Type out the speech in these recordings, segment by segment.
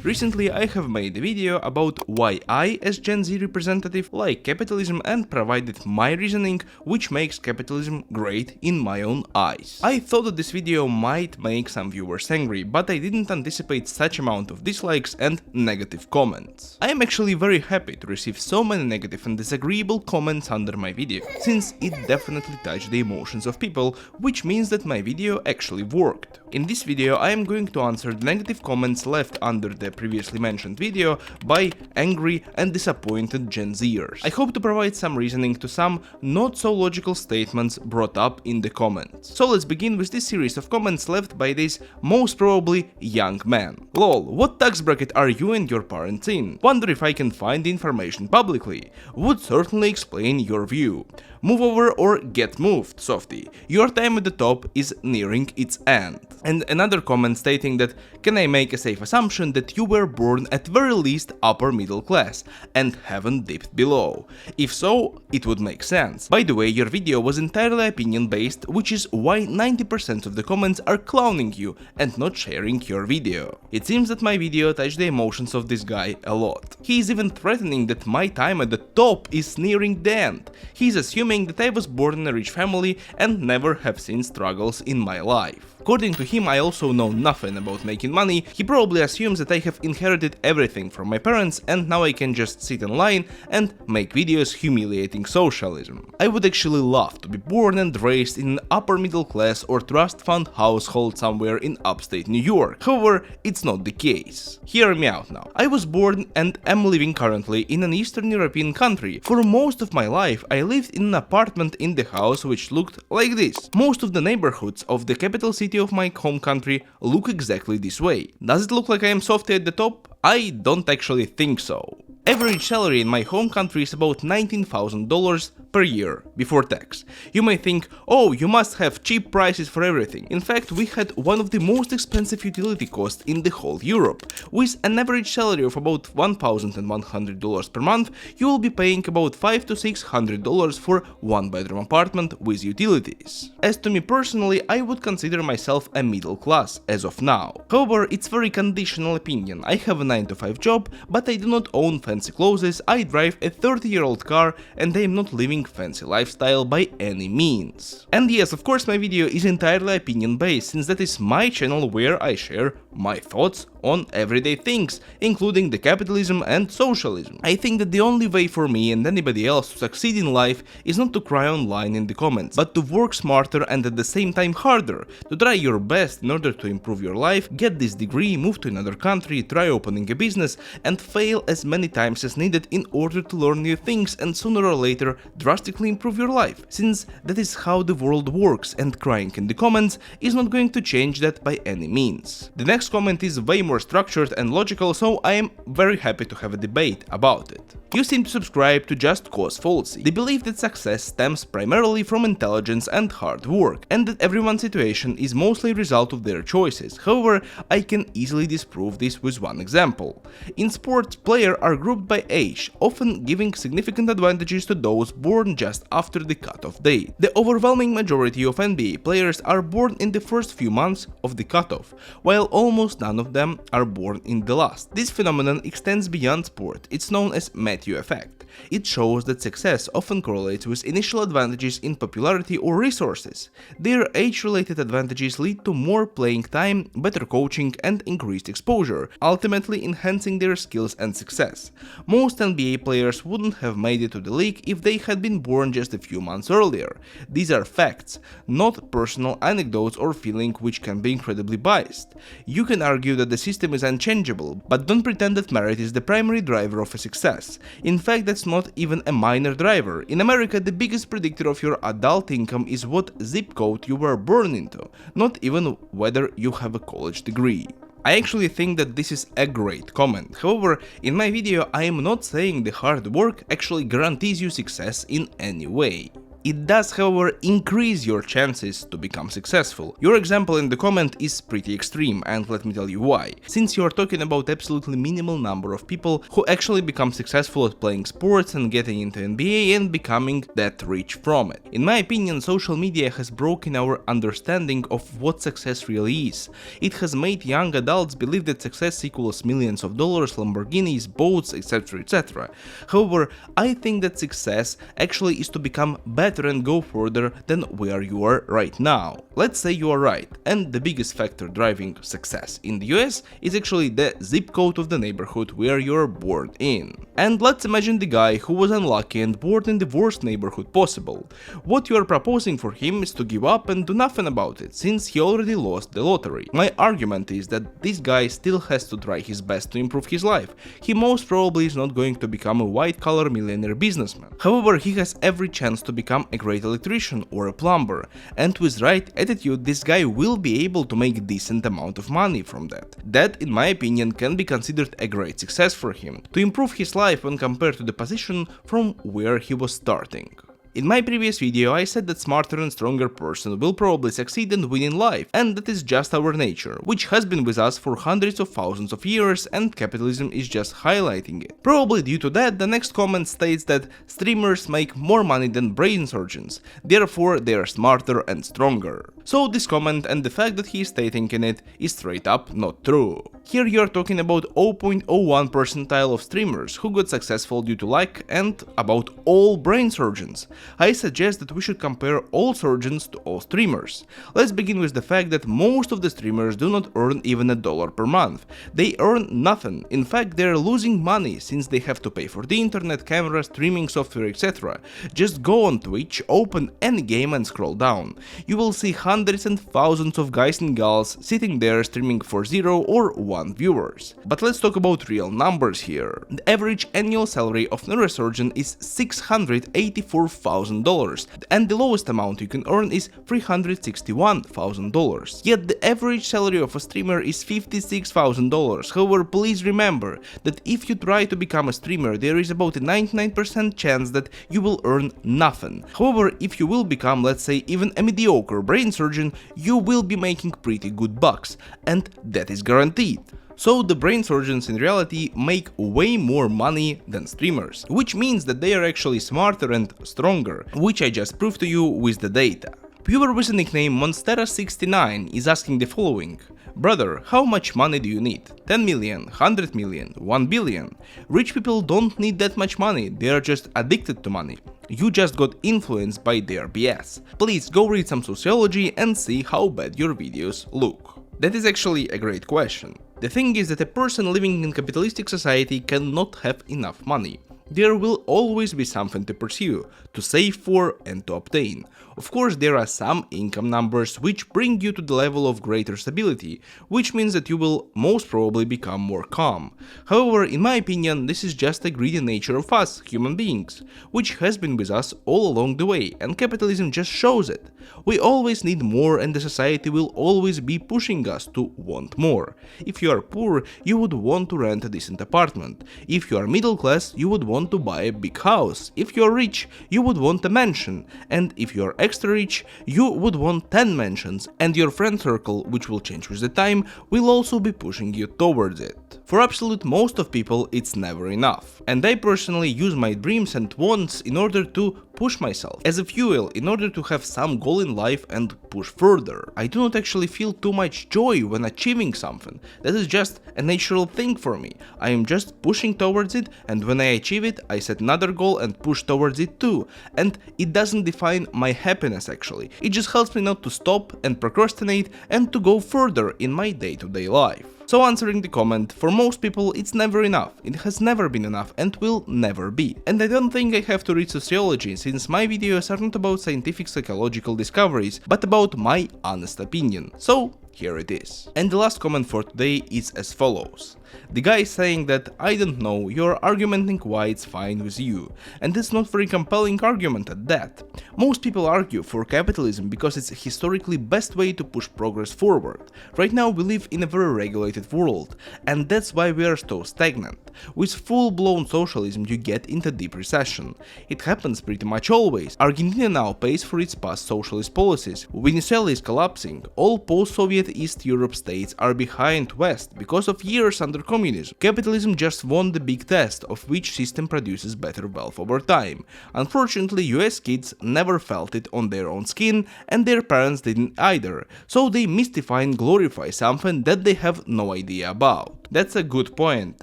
Recently I have made a video about why I, as Gen Z representative, like capitalism and provided my reasoning which makes capitalism great in my own eyes. I thought that this video might make some viewers angry, but I didn't anticipate such amount of dislikes and negative comments. I am actually very happy to receive so many negative and disagreeable comments under my video, since it definitely touched the emotions of people, which means that my video actually worked. In this video I am going to answer the negative comments left under the previously mentioned video by angry and disappointed Gen Zers. I hope to provide some reasoning to some not so logical statements brought up in the comments. So let's begin with this series of comments left by this most probably young man. Lol, what tax bracket are you and your parents in? Wonder if I can find the information publicly. Would certainly explain your view. Move over or get moved, softie. Your time at the top is nearing its end. And another comment stating that, can I make a safe assumption that you were born at very least upper middle class and haven't dipped below? If so, it would make sense. By the way, your video was entirely opinion based, which is why 90% of the comments are clowning you and not sharing your video. It seems that my video touched the emotions of this guy a lot. He is even threatening that my time at the top is nearing the end. He is assuming that I was born in a rich family and never have seen struggles in my life. According to him, I also know nothing about making money. He probably assumes that I have inherited everything from my parents and now I can just sit online and make videos humiliating socialism. I would actually love to be born and raised in an upper middle class or trust fund household somewhere in upstate New York. However, it's not the case. Hear me out now. I was born and am living currently in an Eastern European country. For most of my life, I lived in an apartment in the house which looked like this. Most of the neighborhoods of the capital city of my home country look exactly this way. Does it look like I am softy at the top? I don't actually think so. Average salary in my home country is about $19,000 per year, before tax. You may think, oh, you must have cheap prices for everything. In fact, we had one of the most expensive utility costs in the whole Europe. With an average salary of about $1,100 per month, you will be paying about $500 to $600 for one bedroom apartment with utilities. As to me personally, I would consider myself a middle class as of now. However, it's very conditional opinion. I have a 9-to-5 job, but I do not own fancy clothes, I drive a 30-year-old car and I am not living fancy lifestyle by any means. And yes, of course my video is entirely opinion based, since that is my channel where I share my thoughts on everyday things, including the capitalism and socialism. I think that the only way for me and anybody else to succeed in life is not to cry online in the comments, but to work smarter and at the same time harder, to try your best in order to improve your life, get this degree, move to another country, try opening a business, and fail as many times as needed in order to learn new things and sooner or later drastically improve your life, since that is how the world works and crying in the comments is not going to change that by any means. The next comment is way more structured and logical, so I am very happy to have a debate about it. You seem to subscribe to Just Cause fallacy, the belief that success stems primarily from intelligence and hard work, and that everyone's situation is mostly a result of their choices. However, I can easily disprove this with one example. In sports, players are grouped by age, often giving significant advantages to those born just after the cutoff date. The overwhelming majority of NBA players are born in the first few months of the cutoff, while almost none of them are born in the last. This phenomenon extends beyond sport. It's known as Matthew effect. It shows that success often correlates with initial advantages in popularity or resources. Their age-related advantages lead to more playing time, better coaching, and increased exposure, ultimately enhancing their skills and success. Most NBA players wouldn't have made it to the league if they had been born just a few months earlier. These are facts, not personal anecdotes or feeling which can be incredibly biased. You can argue that the system is unchangeable, but don't pretend that merit is the primary driver of a success. In fact, that's not even a minor driver. In America, the biggest predictor of your adult income is what zip code you were born into, not even whether you have a college degree. I actually think that this is a great comment. However, in my video I am not saying the hard work actually guarantees you success in any way. It does, however, increase your chances to become successful. Your example in the comment is pretty extreme, and let me tell you why. Since you are talking about absolutely minimal number of people who actually become successful at playing sports and getting into NBA and becoming that rich from it. In my opinion, social media has broken our understanding of what success really is. It has made young adults believe that success equals millions of dollars, Lamborghinis, boats, etc, etc. However, I think that success actually is to become better and go further than where you are right now. Let's say you are right, and the biggest factor driving success in the US is actually the zip code of the neighborhood where you are born in. And let's imagine the guy who was unlucky and born in the worst neighborhood possible. What you are proposing for him is to give up and do nothing about it, since he already lost the lottery. My argument is that this guy still has to try his best to improve his life. He most probably is not going to become a white-collar millionaire businessman. However, he has every chance to become a great electrician or a plumber, and with right attitude this guy will be able to make a decent amount of money from that. That, in my opinion, can be considered a great success for him, to improve his life when compared to the position from where he was starting. In my previous video I said that smarter and stronger person will probably succeed and win in life, and that is just our nature, which has been with us for hundreds of thousands of years, and capitalism is just highlighting it. Probably due to that, the next comment states that streamers make more money than brain surgeons, therefore they are smarter and stronger. So this comment and the fact that he is stating in it is straight up not true. Here you are talking about 0.01 percentile of streamers who got successful due to luck and about all brain surgeons. I suggest that we should compare all surgeons to all streamers. Let's begin with the fact that most of the streamers do not earn even $1 per month. They earn nothing. In fact, they are losing money since they have to pay for the internet, camera, streaming software, etc. Just go on Twitch, open any game and scroll down. You will see hundreds and thousands of guys and girls sitting there streaming for 0 or 1 viewers. But let's talk about real numbers here. The average annual salary of neurosurgeon is $684,000, and the lowest amount you can earn is $361,000. Yet the average salary of a streamer is $56,000. However, please remember that if you try to become a streamer, there is about a 99% chance that you will earn nothing. However, if you will become, let's say, even a mediocre brain surgeon, you will be making pretty good bucks, and that is guaranteed. So the brain surgeons in reality make way more money than streamers, which means that they are actually smarter and stronger, which I just proved to you with the data. Viewer with the nickname Monstera69 is asking the following: brother, how much money do you need? 10 million, 100 million, 1 billion? Rich people don't need that much money, they are just addicted to money. You just got influenced by their BS. Please go read some sociology and see how bad your videos look. That is actually a great question. The thing is that a person living in capitalistic society cannot have enough money. There will always be something to pursue, to save for and to obtain. Of course, there are some income numbers which bring you to the level of greater stability, which means that you will most probably become more calm. However, in my opinion, this is just a greedy nature of us, human beings, which has been with us all along the way, and capitalism just shows it. We always need more, and the society will always be pushing us to want more. If you are poor, you would want to rent a decent apartment. If you are middle class, you would want to buy a big house. If you are rich, you would want a mansion. And if you are extra rich, you would want 10 mansions. And your friend circle, which will change with the time, will also be pushing you towards it. For absolute most of people, it's never enough. And I personally use my dreams and wants in order to push myself, as a fuel, in order to have some goal in life and push further. I do not actually feel too much joy when achieving something. That is just a natural thing for me. I am just pushing towards it, and when I achieve it, I set another goal and push towards it too. And it doesn't define my happiness actually. It just helps me not to stop and procrastinate and to go further in my day-to-day life. So answering the comment, for most people it's never enough, it has never been enough and will never be. And I don't think I have to read sociology, since my videos are not about scientific psychological discoveries, but about my honest opinion. So here it is. And the last comment for today is as follows. The guy is saying that, I don't know, you're argumenting why it's fine with you, and it's not very compelling argument at that. Most people argue for capitalism because it's a historically best way to push progress forward. Right now we live in a very regulated world, and that's why we are so stagnant. With full-blown socialism you get into deep recession. It happens pretty much always. Argentina now pays for its past socialist policies. Venezuela is collapsing. All post-Soviet East Europe states are behind West because of years under communism. Capitalism just won the big test of which system produces better wealth over time. Unfortunately, US kids never felt it on their own skin, and their parents didn't either, so they mystify and glorify something that they have no idea about. That's a good point,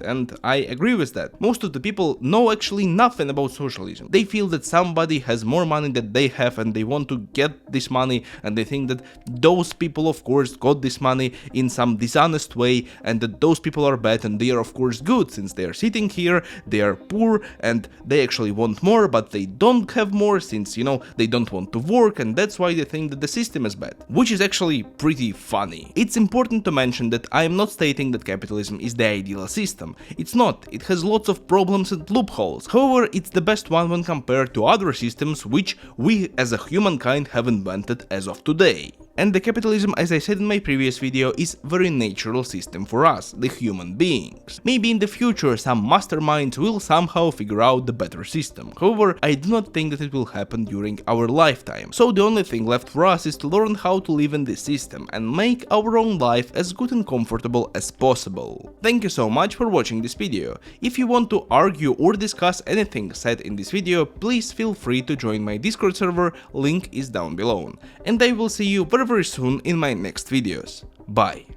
and I agree with that. Most of the people know actually nothing about socialism. They feel that somebody has more money than they have and they want to get this money, and they think that those people of course got this money in some dishonest way, and that those people are bad and they are of course good since they are sitting here, they are poor and they actually want more, but they don't have more since, they don't want to work, and that's why they think that the system is bad. Which is actually pretty funny. It's important to mention that I am not stating that capitalism is the ideal system. It's not. It has lots of problems and loopholes. However, it's the best one when compared to other systems which we as a humankind have invented as of today. And the capitalism, as I said in my previous video, is a very natural system for us, the human beings. Maybe in the future some masterminds will somehow figure out the better system. However, I do not think that it will happen during our lifetime. So the only thing left for us is to learn how to live in this system and make our own life as good and comfortable as possible. Thank you so much for watching this video. If you want to argue or discuss anything said in this video, please feel free to join my Discord server, link is down below. And I will see you very soon in my next videos. Bye.